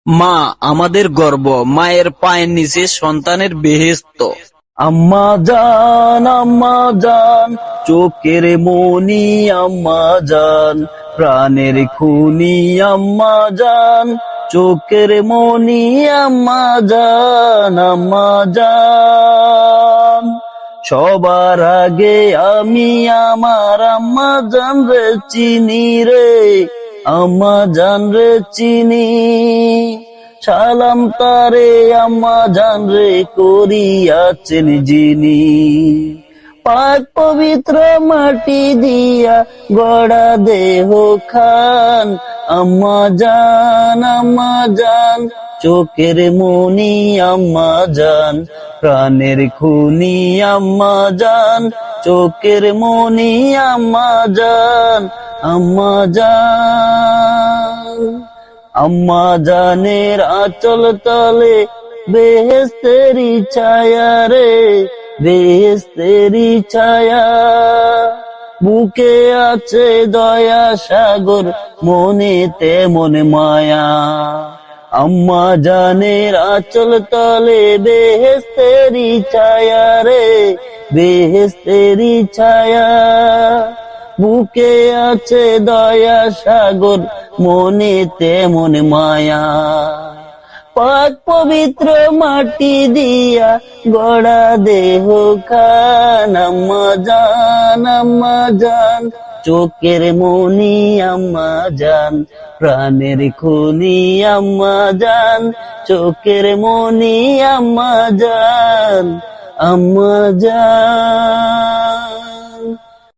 মা আমাদের গর্ব, মায়ের পায়ের নিচে সন্তানের বেহেশত। আম্মা জান চোখের মনি, আম্মা জান প্রাণের খুনি, আম্মা জান চোখের মনি, আম্মা জান, আম্মা জান। সবার আগে আমি আমার আম্মা জান রে চিনি রে, আম্মা জান রে চিনি। সালাম তারে আম্মা জান রে করিয়াছেন যিনি। পাক পবিত্র মাটি দিয়া গড়া দেহ খান, আম্মা জান চোখের মনি, আম্মা জান প্রাণের খুনি, আম্মা জান চোখের মনি, আম্মা জান, আম্মা জান। আম্মা জানের আঁচল তলে বেহেশতেরি ছায়া রে, বেহেশতেরি ছায়া। বুকে আছে দয়া সাগর, মনে তেমন মায়া। আম্মা জানের আঁচল তলে বেহেশতেরি ছায়া রে, বেহেশতেরি ছায়া। বুকে আছে দয়া সাগর, মনে তেমন মায়া। পাক পবিত্র মাটি দিয়া গড়া দেহ খান, আম্মা জান চোখের মনি, আম্মা জান প্রাণের খুনি, আম্মা জান চোখের মনি, আম্মা জান, আম্মা জান।